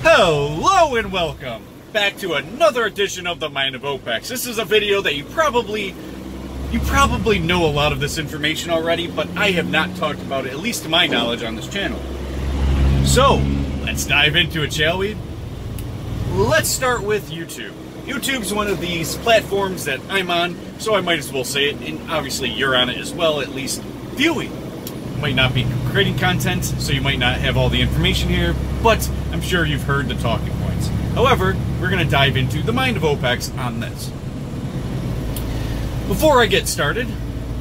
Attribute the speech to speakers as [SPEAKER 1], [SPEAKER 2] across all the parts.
[SPEAKER 1] Hello and welcome back to another edition of the Mind of Opex. This is a video that you probably know a lot of this information already, but I have not talked about it, at least to my knowledge, on this channel. So, let's dive into it, shall we? Let's start with YouTube. YouTube's one of these platforms that I'm on, so I might as well say it, and obviously you're on it as well, at least viewing. You might not be creating content, so you might not have all the information here, but I'm sure you've heard the talking points. However, we're going to dive into the Mind of Opex on this. Before I get started,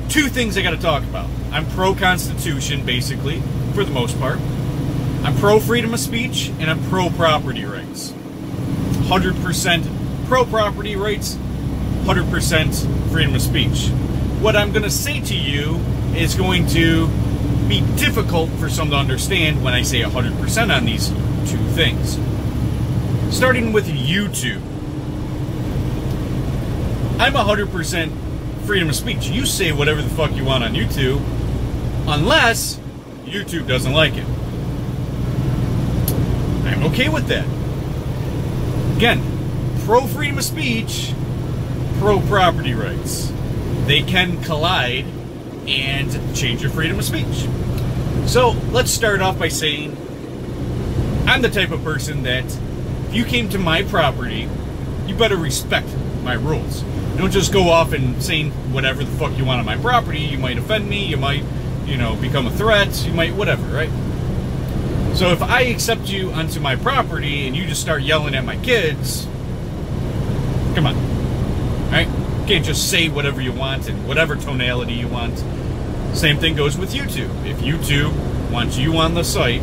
[SPEAKER 1] two things I got to talk about. I'm pro-Constitution, basically, for the most part. I'm pro-freedom of speech, and I'm pro-property rights. 100% pro-property rights, 100% freedom of speech. What I'm going to say to you is going to be difficult for some to understand when I say 100% on these two things. Starting with YouTube. I'm 100% freedom of speech. You say whatever the fuck you want on YouTube, unless YouTube doesn't like it. I'm okay with that. Again, pro-freedom of speech, pro-property rights. They can collide and change your freedom of speech. So let's start off by saying I'm the type of person that if you came to my property, you better respect my rules. Don't just go off and saying whatever the fuck you want on my property. You might offend me, you might, become a threat, you might whatever, right? So if I accept you onto my property and you just start yelling at my kids, come on, right? You can't just say whatever you want in whatever tonality you want. Same thing goes with YouTube. If YouTube wants you on the site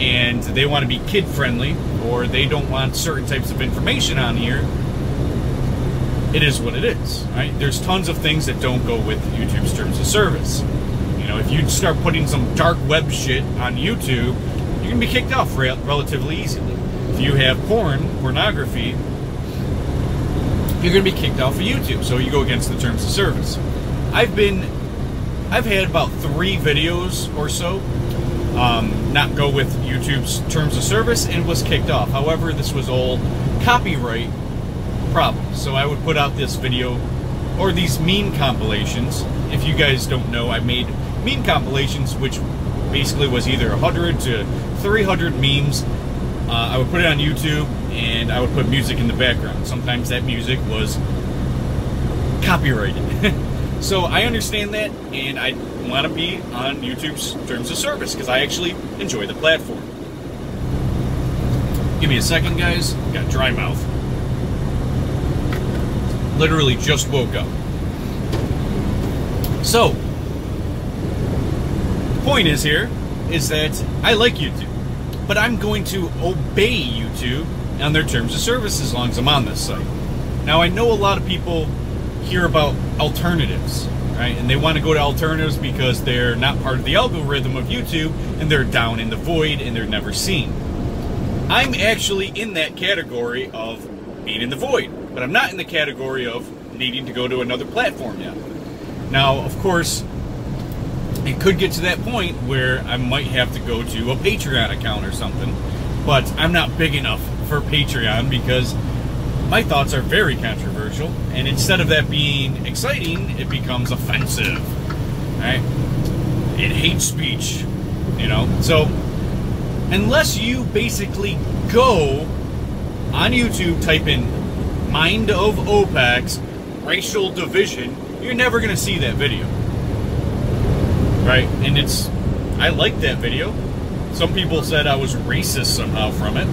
[SPEAKER 1] and they want to be kid-friendly or they don't want certain types of information on here, it is what it is, right? There's tons of things that don't go with YouTube's terms of service. If you start putting some dark web shit on YouTube, you can be kicked off relatively easily. If you have pornography, you're going to be kicked off of YouTube, so you go against the terms of service. I've had about 3 videos or so not go with YouTube's terms of service and was kicked off. However, this was all copyright problems. So I would put out this video or these meme compilations. If you guys don't know, I made meme compilations, which basically was either 100 to 300 memes. I would put it on YouTube and I would put music in the background. Sometimes that music was copyrighted. So I understand that, and I want to be on YouTube's terms of service because I actually enjoy the platform. Give me a second, guys. Got dry mouth. Literally just woke up. So, the point is that I like YouTube, but I'm going to obey YouTube on their terms of service as long as I'm on this site. Now, I know a lot of people hear about alternatives, right? And they want to go to alternatives because they're not part of the algorithm of YouTube and they're down in the void and they're never seen. I'm actually in that category of being in the void, but I'm not in the category of needing to go to another platform yet. Now, of course, it could get to that point where I might have to go to a Patreon account or something, but I'm not big enough for Patreon because my thoughts are very controversial, and instead of that being exciting, it becomes offensive, right? It hates speech, So, unless you basically go on YouTube, type in Mind of Opex, racial division, you're never going to see that video, right? And I liked that video. Some people said I was racist somehow from it.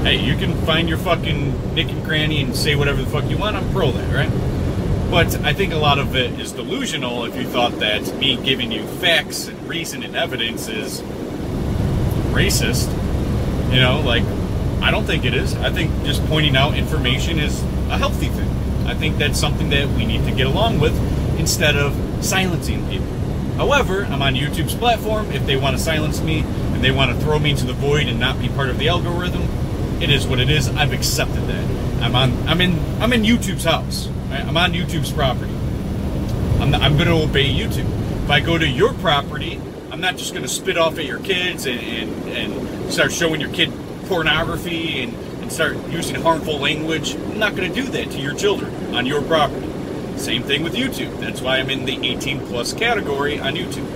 [SPEAKER 1] Hey, you can find your fucking nick and cranny and say whatever the fuck you want. I'm pro that, right? But I think a lot of it is delusional if you thought that me giving you facts and reason and evidence is racist. I don't think it is. I think just pointing out information is a healthy thing. I think that's something that we need to get along with instead of silencing people. However, I'm on YouTube's platform. If they want to silence me and they want to throw me into the void and not be part of the algorithm, it is what it is. I've accepted that. I'm in YouTube's house. Right? I'm on YouTube's property. I'm going to obey YouTube. If I go to your property, I'm not just going to spit off at your kids and start showing your kid pornography and start using harmful language. I'm not going to do that to your children on your property. Same thing with YouTube. That's why I'm in the 18 plus category on YouTube.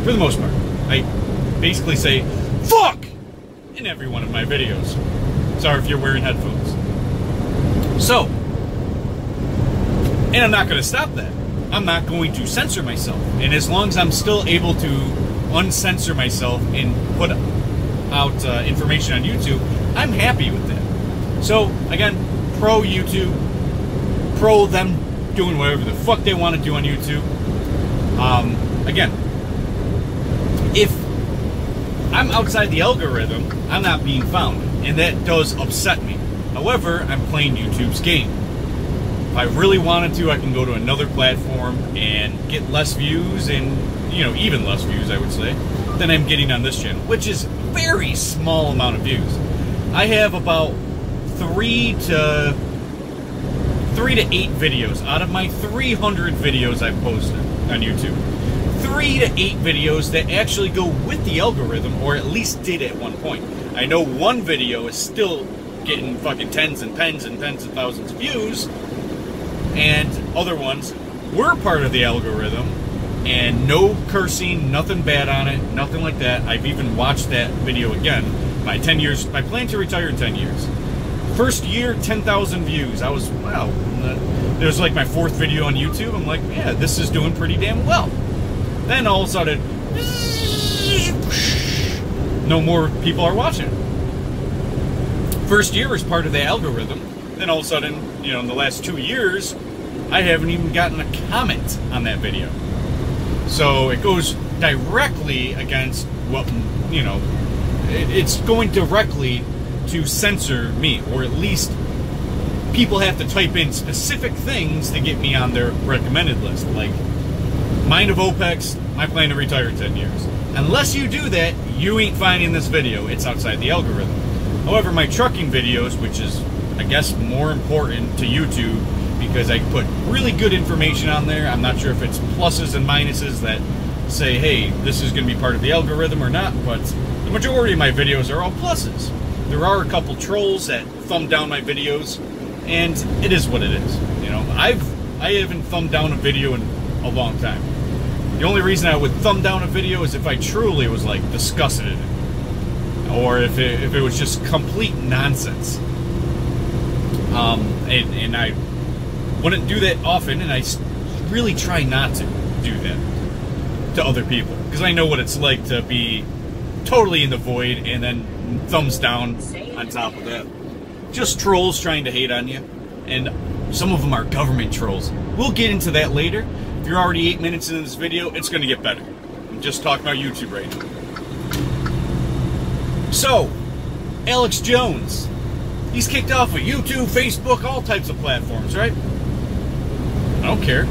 [SPEAKER 1] For the most part. I basically say, fuck! In every one of my videos. Sorry if you're wearing headphones. So, and I'm not going to stop that. I'm not going to censor myself. And as long as I'm still able to uncensor myself and put out information on YouTube, I'm happy with that. So, again, pro YouTube, pro them doing whatever the fuck they want to do on YouTube. Again, if I'm outside the algorithm, I'm not being found, and that does upset me. However, I'm playing YouTube's game. If I really wanted to, I can go to another platform and get less views, and, you know, even less views, I would say, than I'm getting on this channel, which is a very small amount of views. I have about 3 to 8 videos out of my 300 videos I've posted on YouTube. 3 to 8 videos that actually go with the algorithm, or at least did at one point. I know one video is still getting fucking tens and tens of thousands of views, and other ones were part of the algorithm, and no cursing, nothing bad on it, nothing like that. I've even watched that video again. My 10 years, I plan to retire in 10 years. First year, 10,000 views. I was, wow. It was like my 4th video on YouTube. I'm like, yeah, this is doing pretty damn well. Then all of a sudden, no more people are watching. First year is part of the algorithm. Then all of a sudden, you know, in the last 2 years, I haven't even gotten a comment on that video. So it goes directly against what, you know, it's going directly to censor me, or at least people have to type in specific things to get me on their recommended list, like Mind of Opex, I plan to retire in 10 years. Unless you do that, you ain't finding this video. It's outside the algorithm. However, my trucking videos, which is, I guess, more important to YouTube because I put really good information on there. I'm not sure if it's pluses and minuses that say, hey, this is going to be part of the algorithm or not, but the majority of my videos are all pluses. There are a couple trolls that thumb down my videos, and it is what it is. You know, I haven't thumbed down a video in a long time. The only reason I would thumb down a video is if I truly was like disgusted in it, or if it was just complete nonsense. And I wouldn't do that often, and I really try not to do that to other people, because I know what it's like to be totally in the void and then thumbs down on top of that. Just trolls trying to hate on you, and some of them are government trolls. We'll get into that later. If you're already 8 minutes into this video, it's going to get better. I'm just talking about YouTube right now. So, Alex Jones, he's kicked off of YouTube, Facebook, all types of platforms, right? I don't care.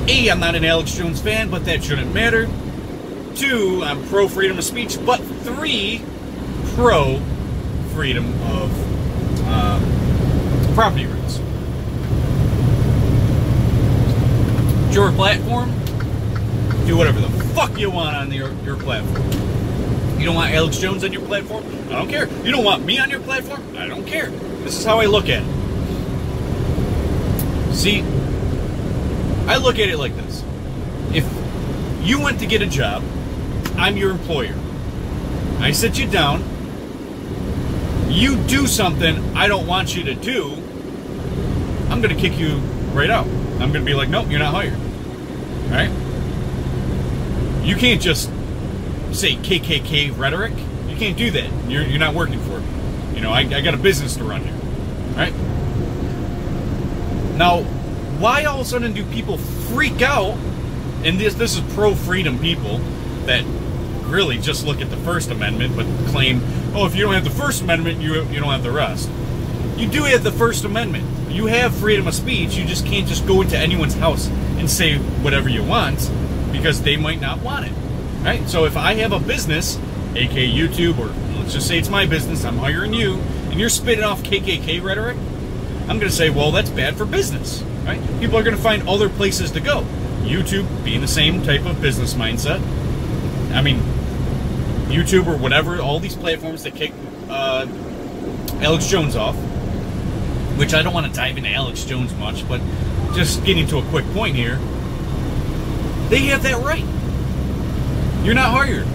[SPEAKER 1] A, I'm not an Alex Jones fan, but that shouldn't matter. 2, I'm pro freedom of speech, but 3, pro freedom of property rights. It's your platform. Do whatever the fuck you want on your platform. You don't want Alex Jones on your platform? I don't care. You don't want me on your platform? I don't care. This is how I look at it. See, I look at it like this. If you went to get a job, I'm your employer. I sit you down. You do something I don't want you to do, I'm going to kick you right out. I'm going to be like, nope, you're not hired. Right? You can't just say KKK rhetoric. You can't do that. You're not working for me. You know, I got a business to run here. Right? Now, why all of a sudden do people freak out? And this is pro-freedom people that really just look at the First Amendment but claim, oh, if you don't have the First Amendment, you don't have the rest. You do have the First Amendment. You have freedom of speech. You just can't just go into anyone's house and say whatever you want because they might not want it. Right? So if I have a business, aka YouTube, or let's just say it's my business, I'm hiring you, and you're spitting off KKK rhetoric, I'm going to say, well, that's bad for business. Right? People are going to find other places to go. YouTube being the same type of business mindset. I mean, YouTube or whatever, all these platforms that kick Alex Jones off, which I don't want to dive into Alex Jones much, but just getting to a quick point here, they have that right. You're not hired.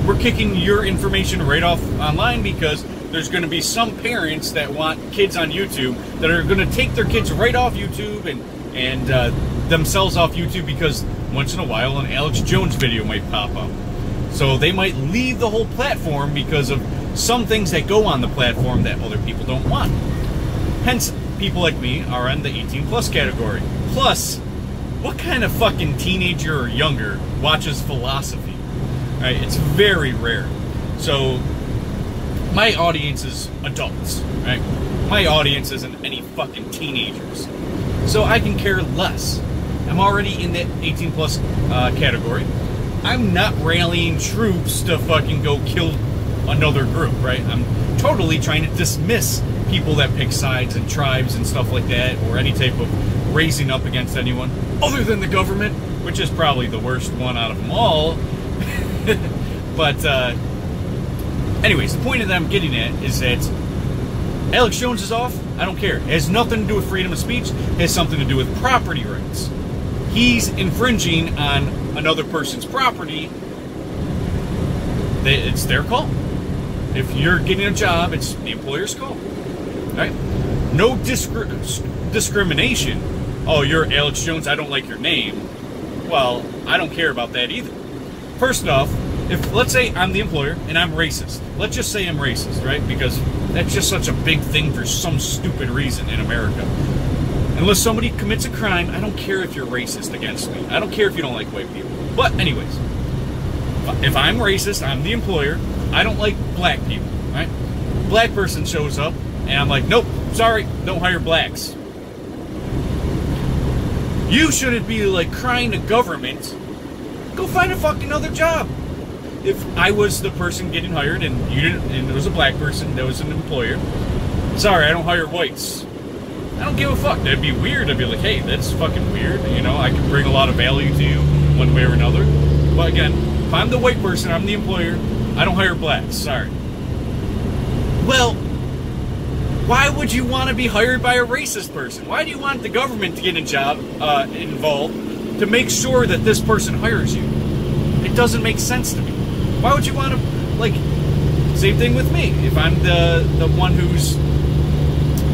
[SPEAKER 1] We're kicking your information right off online because there's going to be some parents that want kids on YouTube that are going to take their kids right off YouTube and themselves off YouTube because once in a while an Alex Jones video might pop up. So they might leave the whole platform because of some things that go on the platform that other people don't want. Hence, people like me are on the 18+ category. Plus, what kind of fucking teenager or younger watches philosophy? Right? It's very rare. So, my audience is adults, right? My audience isn't any fucking teenagers. So I can care less. I'm already in that 18+ category. I'm not rallying troops to fucking go kill another group, right? I'm totally trying to dismiss people that pick sides and tribes and stuff like that, or any type of raising up against anyone other than the government, which is probably the worst one out of them all. But anyways, the point that I'm getting at is that Alex Jones is off. I don't care. It has nothing to do with freedom of speech. It has something to do with property rights. He's infringing on another person's property. It's their call. If you're getting a job, it's the employer's call. Right? No discrimination. Oh, you're Alex Jones, I don't like your name. Well, I don't care about that either. First off, if let's say I'm the employer and I'm racist. Let's just say I'm racist, right? Because that's just such a big thing for some stupid reason in America. Unless somebody commits a crime, I don't care if you're racist against me. I don't care if you don't like white people. But anyways, if I'm racist, I'm the employer, I don't like black people, right? Black person shows up, and I'm like, nope, sorry, don't hire blacks. You shouldn't be like crying to government, go find a fucking other job. If I was the person getting hired and you didn't, and there was a black person that was an employer, sorry, I don't hire whites. I don't give a fuck. That'd be weird. I'd be like, hey, that's fucking weird. You know, I can bring a lot of value to you one way or another. But again, if I'm the white person, I'm the employer, I don't hire blacks. Sorry. Well, why would you want to be hired by a racist person? Why do you want the government to get a job involved to make sure that this person hires you? It doesn't make sense to me. Why would you want to, like, same thing with me. If I'm the one who's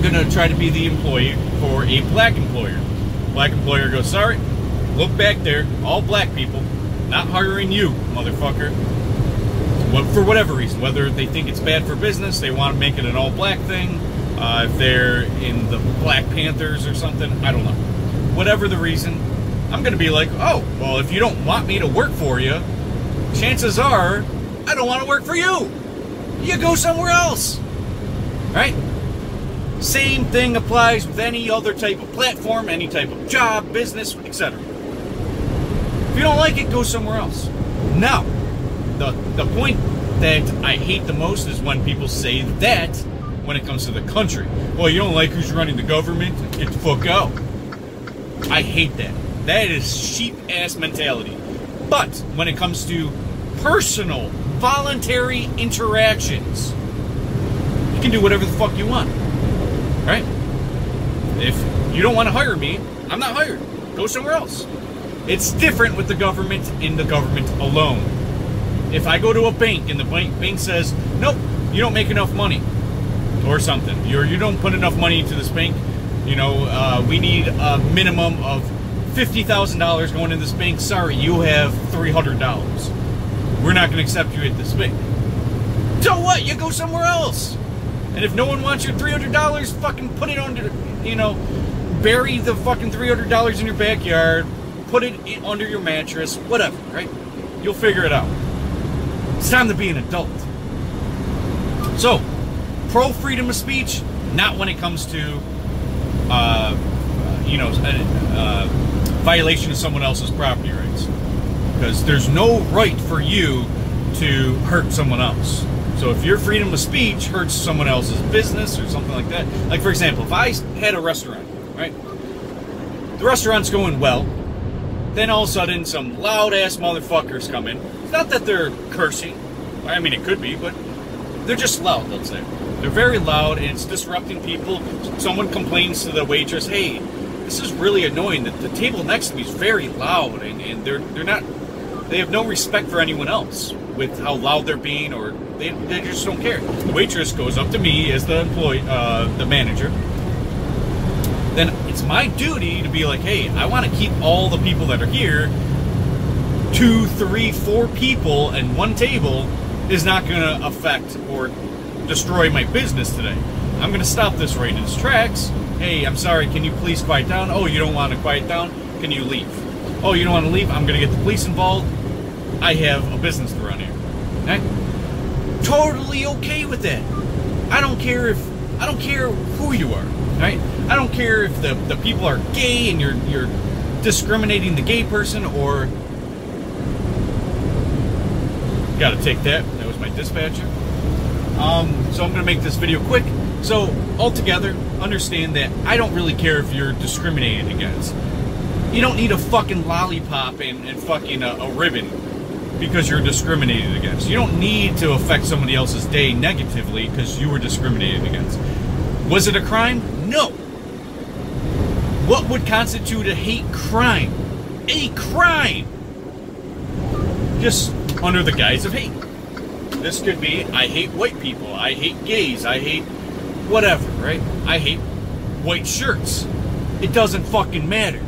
[SPEAKER 1] gonna try to be the employee for a black employer. Black employer goes, sorry, look back there, all black people, not hiring you, motherfucker. Well, for whatever reason, whether they think it's bad for business, they want to make it an all black thing, if they're in the Black Panthers or something, I don't know. Whatever the reason, I'm gonna be like, oh, well, if you don't want me to work for you, chances are I don't want to work for you. You go somewhere else, right? Same thing applies with any other type of platform, any type of job, business, etc. If you don't like it, go somewhere else. Now, the point that I hate the most is when people say that when it comes to the country. Well, you don't like who's running the government? Get the fuck out. I hate that. That is sheep-ass mentality. But when it comes to personal, voluntary interactions, you can do whatever the fuck you want. Right? If you don't want to hire me, I'm not hired. Go somewhere else. It's different with the government in the government alone. If I go to a bank and the bank says, nope, you don't make enough money or something, you don't put enough money into this bank, you know, we need a minimum of $50,000 going in this bank. Sorry, you have $300. We're not going to accept you at this bank. So what? You go somewhere else. And if no one wants your $300, fucking put it under, you know, bury the fucking $300 in your backyard, put it under your mattress, whatever, right? You'll figure it out. It's time to be an adult. So, pro freedom of speech, not when it comes to, you know, violation of someone else's property rights. Because there's no right for you to hurt someone else. So if your freedom of speech hurts someone else's business or something like that, like for example, if I had a restaurant, right? The restaurant's going well, then all of a sudden some loud ass motherfuckers come in. It's not that they're cursing, I mean it could be, but they're just loud, let's say. They're very loud, and it's disrupting people. Someone complains to the waitress, hey, this is really annoying. The table next to me is very loud, and they're not, they have no respect for anyone else with how loud they're being, or they just don't care. The waitress goes up to me as the employee, the manager. Then it's my duty to be like, hey, I want to keep all the people that are here. 2, 3, 4 people and one table is not going to affect or destroy my business today. I'm going to stop this right in its tracks. Hey, I'm sorry, can you please quiet down? Oh, you don't want to quiet down? Can you leave? Oh, you don't want to leave? I'm going to get the police involved. I have a business to run here. Okay? Totally okay with that. I don't care who you are, right? I don't care if the people are gay and you're discriminating the gay person, or gotta take that. That was my dispatcher. So I'm gonna make this video quick. So altogether, understand that I don't really care if you're discriminated against. You don't need a fucking lollipop and fucking a ribbon because you're discriminated against. You don't need to affect somebody else's day negatively because you were discriminated against. Was it a crime? No. What would constitute a hate crime? A crime! Just under the guise of hate. This could be, I hate white people, I hate gays, I hate whatever, right? I hate white shirts. It doesn't fucking matter.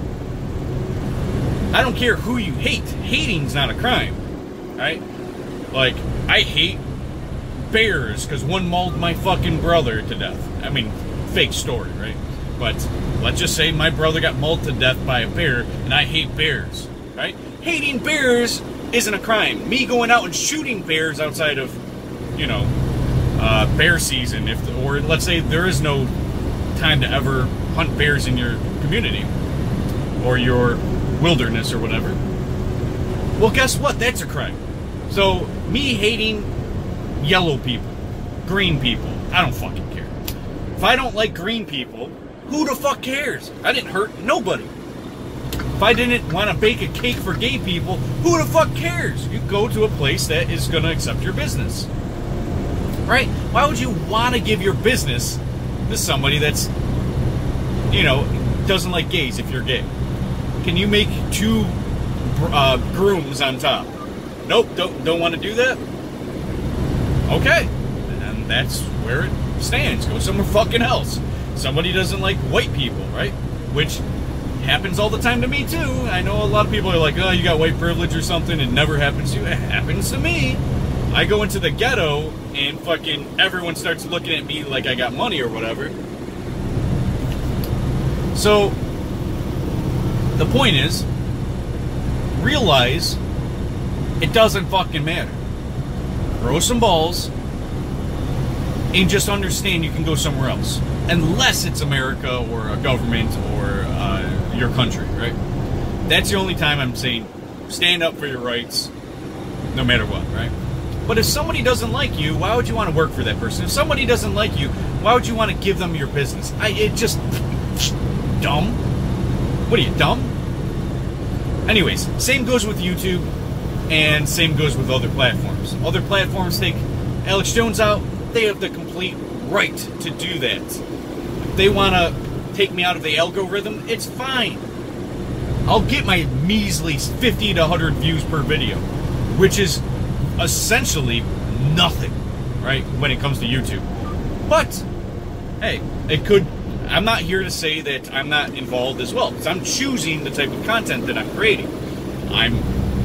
[SPEAKER 1] I don't care who you hate. Hating's not a crime, right? Like, I hate bears because one mauled my fucking brother to death. I mean, fake story, right? But let's just say my brother got mauled to death by a bear, and I hate bears, right? Hating bears isn't a crime. Me going out and shooting bears outside of, you know, bear season, or let's say there is no time to ever hunt bears in your community or your wilderness or whatever. Well, guess what? That's a crime. So me hating yellow people, green people, I don't fucking care. If I don't like green people, who the fuck cares? I didn't hurt nobody. If I didn't want to bake a cake for gay people, who the fuck cares? You go to a place that is going to accept your business. Right? Why would you want to give your business to somebody that's, you know, doesn't like gays if you're gay? Can you make 2 grooms on top? Nope, don't want to do that? Okay. And that's where it stands. Go somewhere fucking else. Somebody doesn't like white people, right? Which happens all the time to me too. I know a lot of people are like, oh, you got white privilege or something. It never happens to you. It happens to me. I go into the ghetto and fucking everyone starts looking at me like I got money or whatever. So the point is, realize it doesn't fucking matter. Grow some balls and just understand you can go somewhere else. Unless it's America or a government or your country, right? That's the only time I'm saying stand up for your rights no matter what, right? But if somebody doesn't like you, why would you want to work for that person? If somebody doesn't like you, why would you want to give them your business? It just dumb. What are you, dumb? Anyways, same goes with YouTube and same goes with other platforms. Other platforms take Alex Jones out, they have the complete right to do that. If they want to take me out of the algorithm, it's fine. I'll get my measly 50 to 100 views per video, which is essentially nothing, right, when it comes to YouTube. But, hey, it could, I'm not here to say that I'm not involved as well, because I'm choosing the type of content that I'm creating.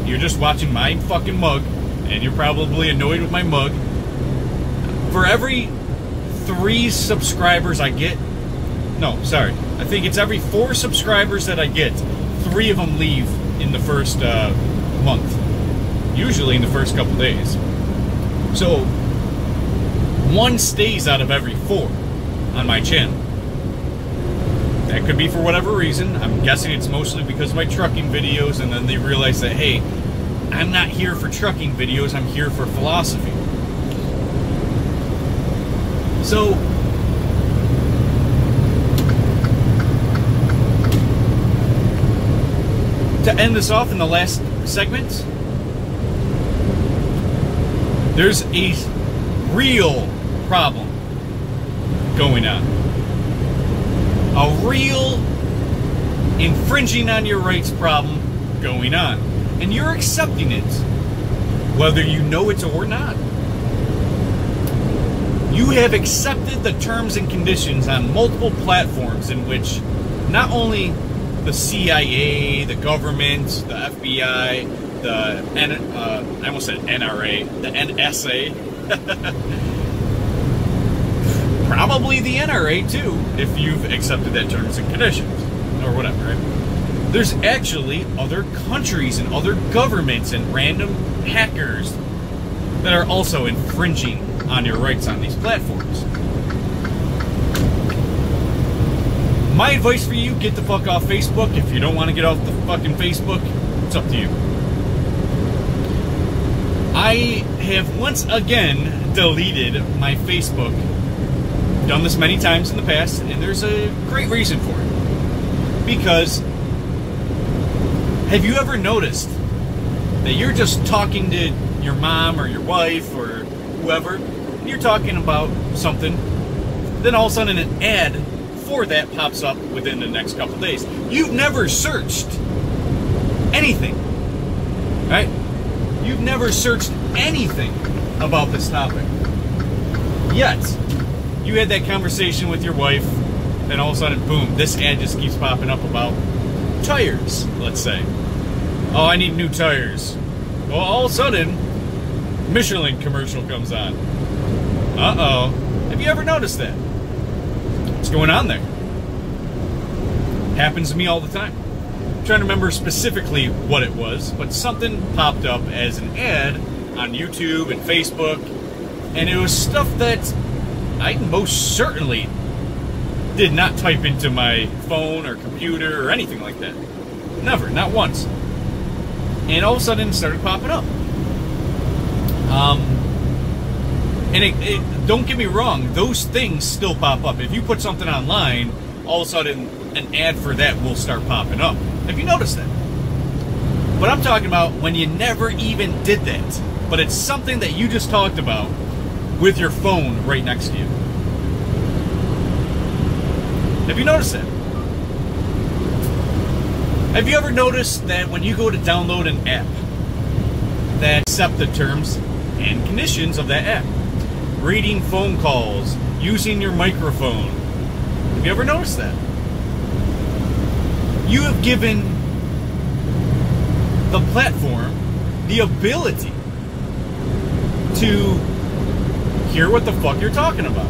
[SPEAKER 1] You're just watching my fucking mug, and you're probably annoyed with my mug. For every 3 subscribers I get, no, sorry, I think it's every 4 subscribers that I get, 3 of them leave in the first month. Usually in the first couple days. So 1 stays out of every 4 on my channel. That could be for whatever reason. I'm guessing it's mostly because of my trucking videos, and then they realize that, hey, I'm not here for trucking videos, I'm here for philosophy. So to end this off in the last segment, there's a real problem going on. A real infringing on your rights problem going on. And you're accepting it, whether you know it or not. You have accepted the terms and conditions on multiple platforms in which not only the CIA, the government, the FBI, I almost said NRA, the NSA, probably the NRA too, if you've accepted that terms and conditions, or whatever, right? There's actually other countries and other governments and random hackers that are also infringing on your rights on these platforms. My advice for you, get the fuck off Facebook. If you don't want to get off the fucking Facebook, it's up to you. I have once again deleted my Facebook. Done this many times in the past, and there's a great reason for it. Because, have you ever noticed that you're just talking to your mom or your wife or whoever, and you're talking about something, then all of a sudden an ad for that pops up within the next couple days. You've never searched anything, right? You've never searched anything about this topic. Yet, you had that conversation with your wife, and all of a sudden, boom, this ad just keeps popping up about tires, let's say. Oh, I need new tires. Well, all of a sudden, Michelin commercial comes on. Uh-oh. Have you ever noticed that? What's going on there? Happens to me all the time. I'm trying to remember specifically what it was, but something popped up as an ad on YouTube and Facebook, and it was stuff that I most certainly did not type into my phone or computer or anything like that. Never, not once. And all of a sudden it started popping up. And don't get me wrong, those things still pop up. If you put something online, all of a sudden an ad for that will start popping up. Have you noticed that? But I'm talking about when you never even did that, but it's something that you just talked about with your phone right next to you. Have you noticed that? Have you ever noticed that when you go to download an app that accept the terms and conditions of that app, reading phone calls, using your microphone, have you ever noticed that? You have given the platform the ability to hear what the fuck you're talking about.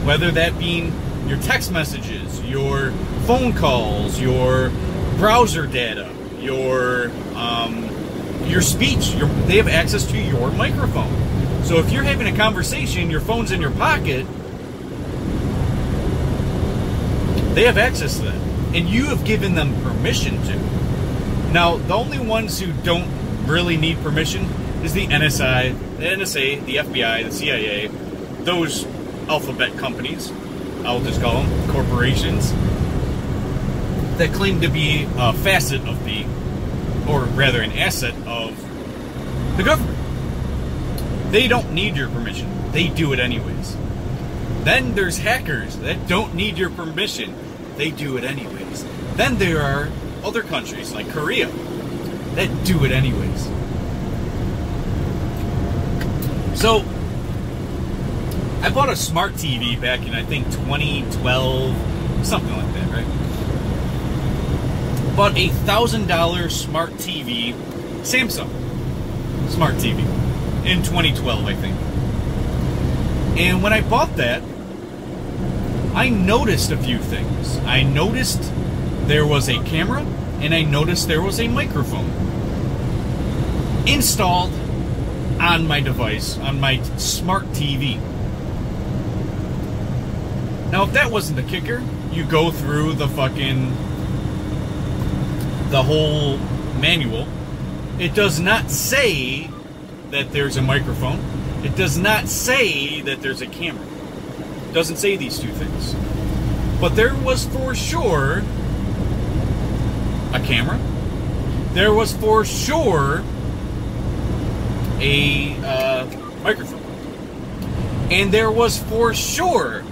[SPEAKER 1] Whether that being your text messages, your phone calls, your browser data, your speech. They have access to your microphone. So if you're having a conversation, your phone's in your pocket, they have access to that. And you have given them permission to. Now, the only ones who don't really need permission is the NSA, the FBI, the CIA, those alphabet companies, I'll just call them corporations, that claim to be a facet of the, or rather an asset of the government. They don't need your permission. They do it anyways. Then there's hackers that don't need your permission. They do it anyways. Then there are other countries like Korea that do it anyways. So, I bought a smart TV back in, I think, 2012, something like that, right? Bought a $1,000 smart TV, Samsung smart TV, in 2012, I think. And when I bought that, I noticed a few things. I noticed there was a camera, and I noticed there was a microphone installed on my device, on my smart TV. Now, if that wasn't the kicker, you go through the whole manual. It does not say that there's a microphone. It does not say that there's a camera. It doesn't say these two things. But there was for sure a camera. There was for sure a microphone. And there was for sure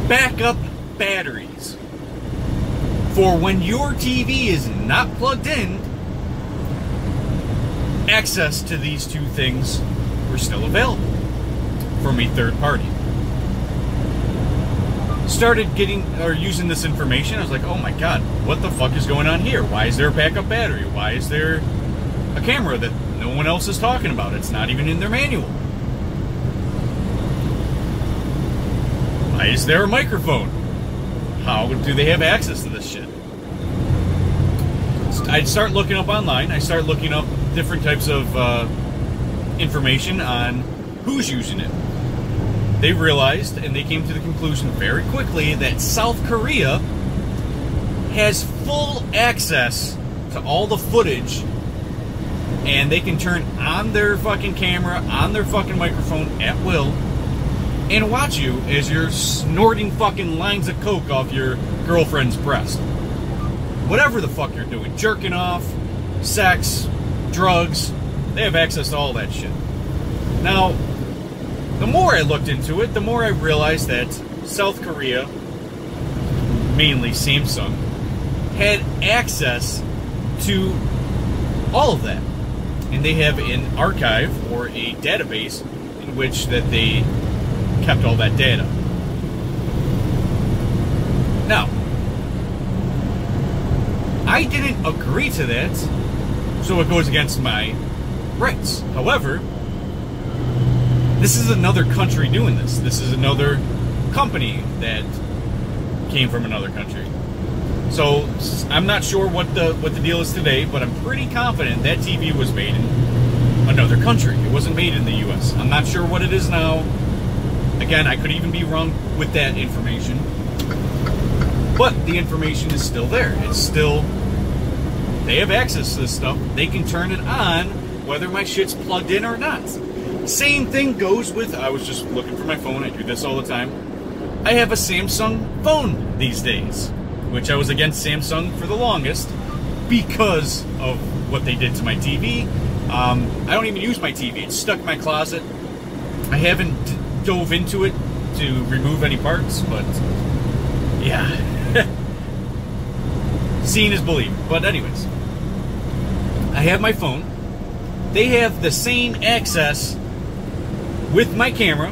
[SPEAKER 1] backup batteries for when your TV is not plugged in. Access to these two things were still available from a third party. Started getting or using this information. I was like, oh my god, what the fuck is going on here? Why is there a backup battery? Why is there a camera that no one else is talking about? It's not even in their manual. Why is there a microphone? How do they have access to this shit? I'd start looking up online. I start looking up different types of information on who's using it. They realized, and they came to the conclusion very quickly, that South Korea has full access to all the footage, and they can turn on their fucking camera, on their fucking microphone at will, and watch you as you're snorting fucking lines of coke off your girlfriend's breast. Whatever the fuck you're doing, jerking off, sex, drugs, they have access to all that shit. Now, the more I looked into it, the more I realized that South Korea, mainly Samsung, had access to all of that. And they have an archive or a database in which that they kept all that data. Now, I didn't agree to that, so it goes against my rights. However, this is another country doing this. This is another company that came from another country. So I'm not sure what the deal is today, but I'm pretty confident that TV was made in another country. It wasn't made in the U.S. I'm not sure what it is now. Again, I could even be wrong with that information. But the information is still there. It's still, they have access to this stuff. They can turn it on whether my shit's plugged in or not. Same thing goes with, I was just looking for my phone. I do this all the time. I have a Samsung phone these days, which I was against Samsung for the longest because of what they did to my TV. I don't even use my TV. It's stuck in my closet. I haven't dove into it to remove any parts, but yeah. Seeing is believing. But anyways, I have my phone. They have the same access with my camera,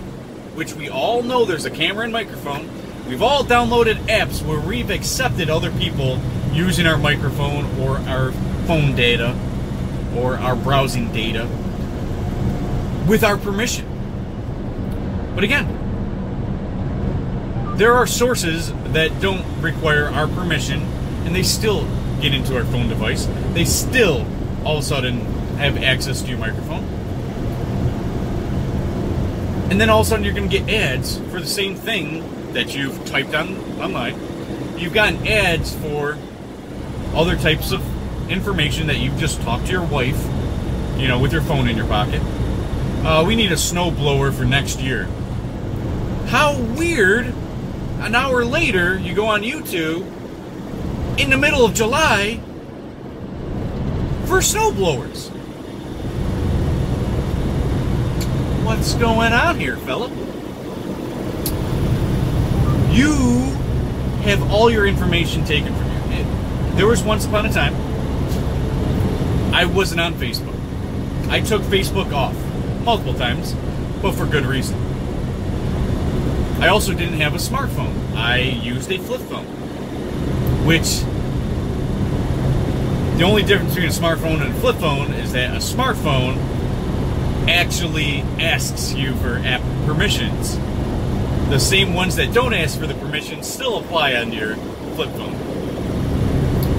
[SPEAKER 1] which we all know there's a camera and microphone. We've all downloaded apps where we've accepted other people using our microphone or our phone data or our browsing data with our permission. But again, there are sources that don't require our permission and they still get into our phone device. They still all of a sudden have access to your microphone. And then all of a sudden you're going to get ads for the same thing that you've typed on online. You've gotten ads for other types of information that you've just talked to your wife, you know, with your phone in your pocket. We need a snow blower for next year. How weird, an hour later, you go on YouTube in the middle of July for snow blowers. What's going on here, fella? You have all your information taken from you. There was once upon a time, I wasn't on Facebook. I took Facebook off multiple times, but for good reason. I also didn't have a smartphone. I used a flip phone, which the only difference between a smartphone and a flip phone is that a smartphone actually asks you for app permissions. The same ones that don't ask for the permissions still apply on your flip phone,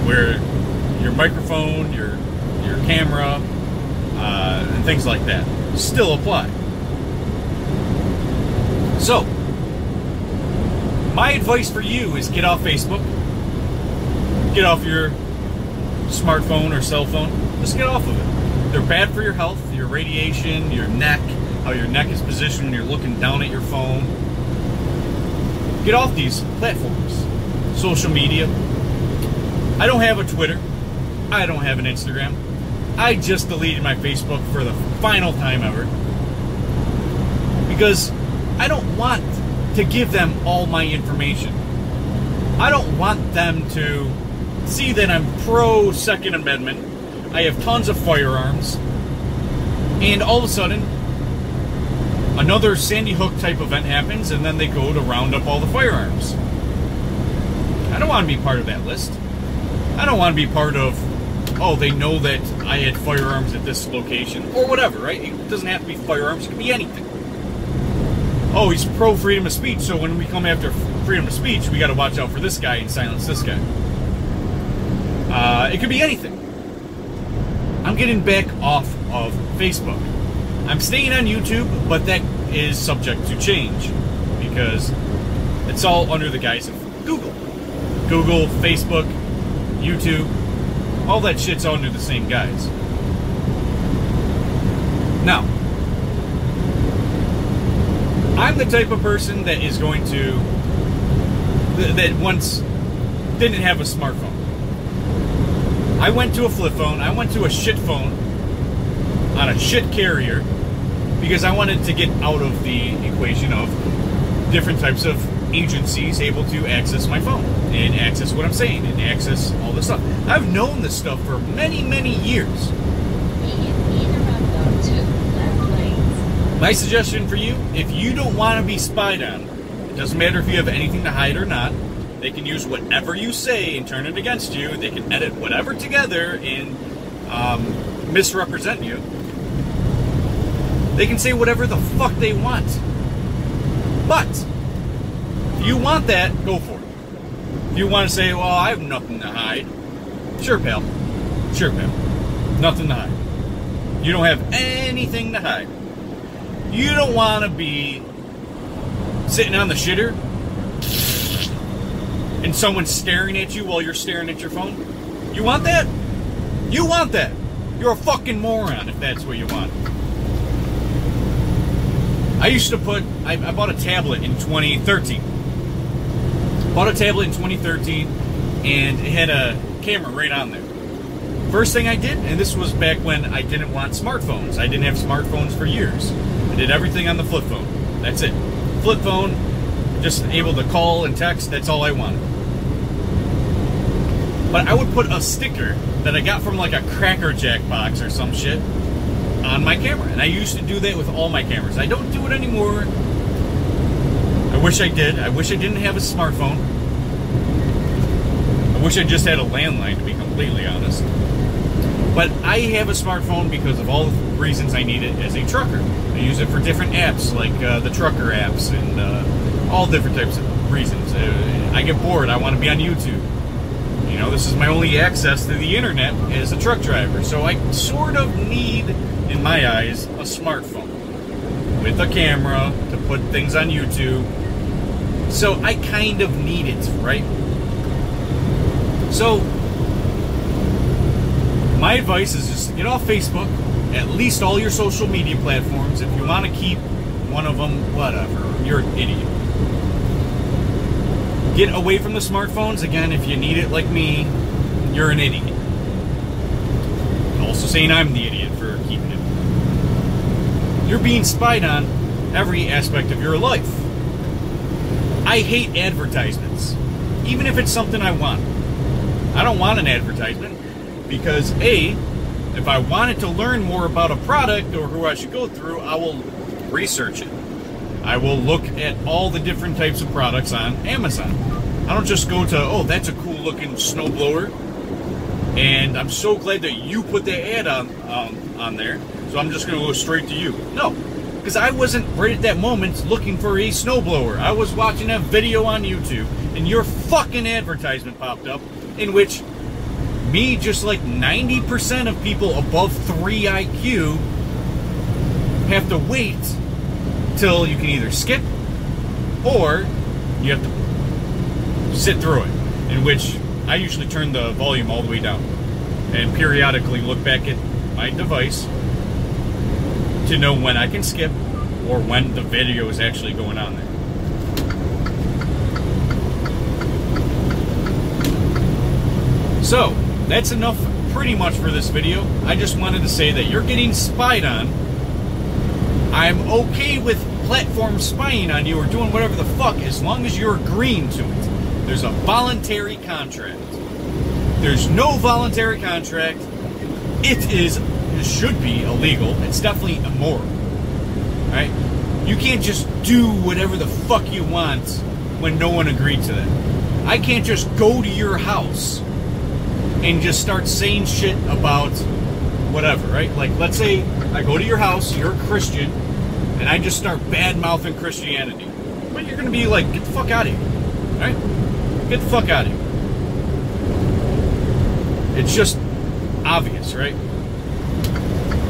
[SPEAKER 1] where your microphone, your camera, and things like that still apply. So, my advice for you is get off Facebook, get off your smartphone or cell phone, just get off of it. They're bad for your health, your radiation, your neck, how your neck is positioned when you're looking down at your phone. Get off these platforms. Social media. I don't have a Twitter. I don't have an Instagram. I just deleted my Facebook for the final time ever. because I don't want to give them all my information. I don't want them to see that I'm pro Second Amendment. I have tons of firearms, and all of a sudden another Sandy Hook type event happens, and then they go to round up all the firearms. I don't want to be part of that list. I don't want to be part of, oh, they know that I had firearms at this location, or whatever, right? It doesn't have to be firearms, it can be anything. Oh, he's pro freedom of speech, so when we come after freedom of speech, we got to watch out for this guy and silence this guy. It could be anything. I'm getting back off of Facebook. I'm staying on YouTube, but that is subject to change because it's all under the guise of Google. Google, Facebook, YouTube, all that shit's under the same guise. Now, I'm the type of person that is going to, that once didn't have a smartphone. I went to a flip phone, I went to a shit phone on a shit carrier because I wanted to get out of the equation of different types of agencies able to access my phone and access what I'm saying and access all this stuff. I've known this stuff for many, many years. My suggestion for you, if you don't want to be spied on, it doesn't matter if you have anything to hide or not, they can use whatever you say and turn it against you. They can edit whatever together and misrepresent you. They can say whatever the fuck they want. But if you want that, go for it. If you want to say, well, I have nothing to hide, sure, pal. Sure, pal. Nothing to hide. You don't have anything to hide. You don't want to be sitting on the shitter and someone's staring at you while you're staring at your phone. You want that? You want that. You're a fucking moron if that's what you want. I used to put, I bought a tablet in 2013. Bought a tablet in 2013 and it had a camera right on there. First thing I did, and this was back when I didn't want smartphones. I didn't have smartphones for years. I did everything on the flip phone. That's it. Flip phone, just able to call and text, that's all I wanted. But I would put a sticker that I got from like a Cracker Jack box or some shit on my camera. And I used to do that with all my cameras. I don't do it anymore. I wish I did. I wish I didn't have a smartphone. I wish I just had a landline, to be completely honest. But I have a smartphone because of all the reasons I need it as a trucker. I use it for different apps, like the trucker apps, and all different types of reasons. I get bored. I want to be on YouTube. You know, this is my only access to the internet as a truck driver. So I sort of need, in my eyes, a smartphone with a camera to put things on YouTube. So I kind of need it, right? So my advice is just get off Facebook, at least all your social media platforms. If you want to keep one of them, whatever, you're an idiot. Get away from the smartphones. Again, if you need it like me, you're an idiot. Also saying I'm the idiot for keeping it. You're being spied on every aspect of your life. I hate advertisements, even if it's something I want. I don't want an advertisement because A, if I wanted to learn more about a product or who I should go through, I will research it. I will look at all the different types of products on Amazon. I don't just go to, oh, that's a cool looking snowblower, and I'm so glad that you put the ad on there, so I'm just going to go straight to you. No, because I wasn't right at that moment looking for a snowblower. I was watching a video on YouTube, and your fucking advertisement popped up, in which me, just like 90% of people above 3 IQ, have to wait till you can either skip or you have to sit through it, in which I usually turn the volume all the way down and periodically look back at my device to know when I can skip or when the video is actually going on there. So, that's enough pretty much for this video. I just wanted to say that you're getting spied on. I'm okay with platform spying on you or doing whatever the fuck as long as you're agreeing to it. There's a voluntary contract. There's no voluntary contract. It should be illegal. It's definitely immoral. Right? You can't just do whatever the fuck you want when no one agreed to that. I can't just go to your house and just start saying shit about whatever, right? Like, let's say I go to your house, you're a Christian, and I just start bad-mouthing Christianity. But you're going to be like, get the fuck out of here, right? Get the fuck out of here. It's just obvious, right?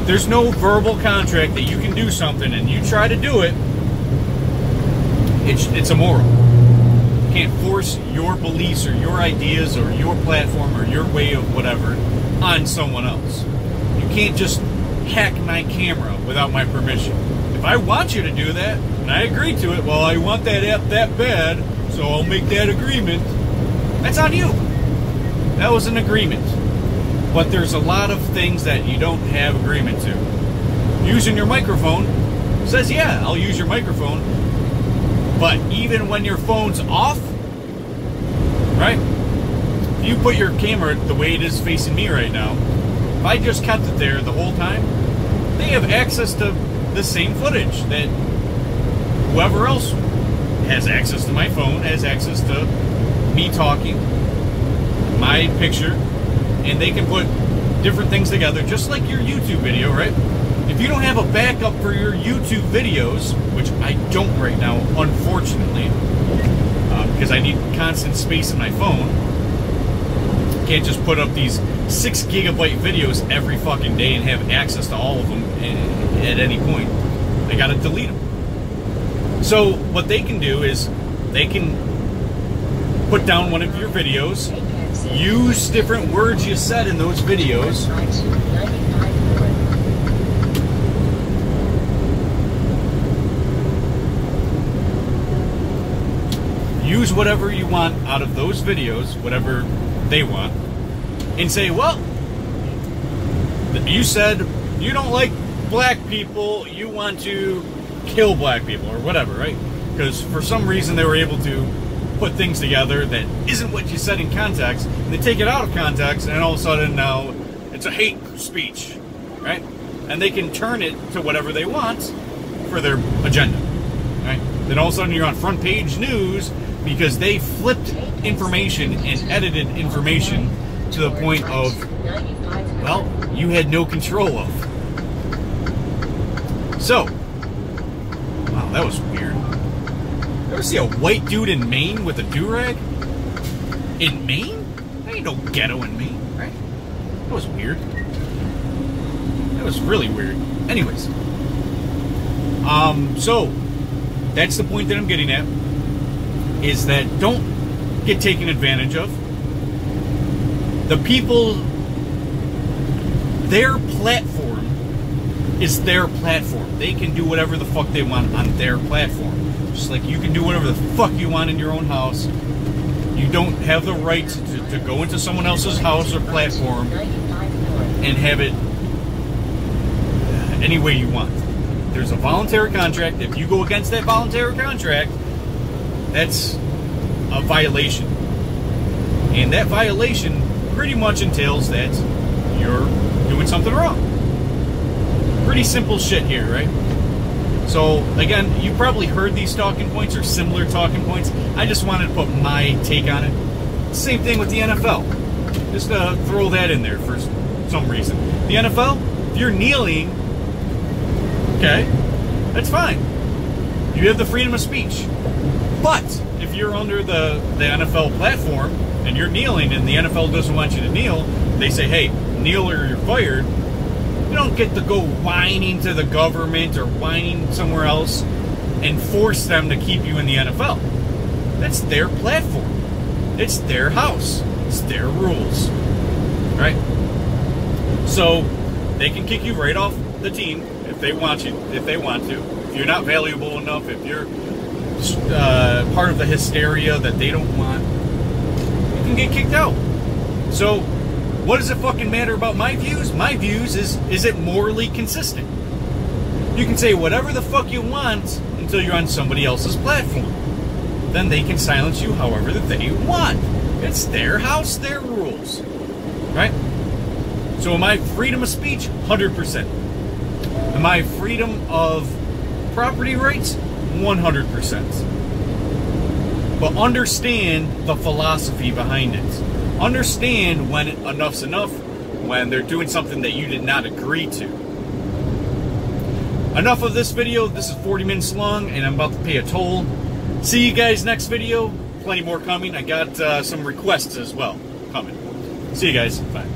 [SPEAKER 1] There's no verbal contract that you can do something and you try to do it, it's immoral. You can't force your beliefs or your ideas or your platform or your way of whatever on someone else. You can't just hack my camera without my permission. If I want you to do that and I agree to it, well, I want that app that bad, so I'll make that agreement. That's on you. That was an agreement. But there's a lot of things that you don't have agreement to. Using your microphone says, yeah, I'll use your microphone. But even when your phone's off, right? If you put your camera the way it is facing me right now, if I just kept it there the whole time, they have access to the same footage that whoever else has access to my phone, has access to me talking, my picture, and they can put different things together, just like your YouTube video, right? If you don't have a backup for your YouTube videos, which I don't right now, unfortunately, because I need constant space in my phone, can't just put up these 6 gigabyte videos every fucking day and have access to all of them at any point. I gotta delete them. So what they can do is they can put down one of your videos, use different words you said in those videos, use whatever you want out of those videos, whatever they want, and say, well, you said you don't like black people, you want to kill black people, or whatever, right? Because for some reason they were able to put things together that isn't what you said in context, and they take it out of context, and all of a sudden now it's a hate speech, right? And they can turn it to whatever they want for their agenda, right? Then all of a sudden you're on front page news because they flipped information and edited information to the point of, well, you had no control of. So, wow, that was weird. You ever see a white dude in Maine with a do-rag? In Maine? There ain't no ghetto in Maine, right? That was weird. That was really weird. Anyways. So, that's the point that I'm getting at. Is that don't get taken advantage of. The people, their platform is their platform. They can do whatever the fuck they want on their platform. Just like you can do whatever the fuck you want in your own house. You don't have the right to go into someone else's house or platform and have it any way you want. There's a voluntary contract. If you go against that voluntary contract, that's a violation. And that violation pretty much entails that you're doing something wrong. Pretty simple shit here, right? So, again, you probably heard these talking points or similar talking points. I just wanted to put my take on it. Same thing with the NFL. Just throw that in there for some reason. The NFL, if you're kneeling, okay, that's fine. You have the freedom of speech. But if you're under the NFL platform and you're kneeling and the NFL doesn't want you to kneel, they say, hey, kneel or you're fired. You don't get to go whining to the government or whining somewhere else and force them to keep you in the NFL. That's their platform. It's their house. It's their rules. Right? So they can kick you right off the team if they want you, if they want to. If you're not valuable enough, if you're part of the hysteria that they don't want, you can get kicked out. So what does it fucking matter about my views? My views is it morally consistent? You can say whatever the fuck you want in until you're on somebody else's platform. Then they can silence you however that they want. It's their house, their rules. Right? So am I freedom of speech? 100%. Am I freedom of property rights? 100%. But understand the philosophy behind it. Understand when enough's enough, when they're doing something that you did not agree to. Enough of this video. This is 40 minutes long, and I'm about to pay a toll. See you guys next video. Plenty more coming. I got some requests as well coming. See you guys. Bye.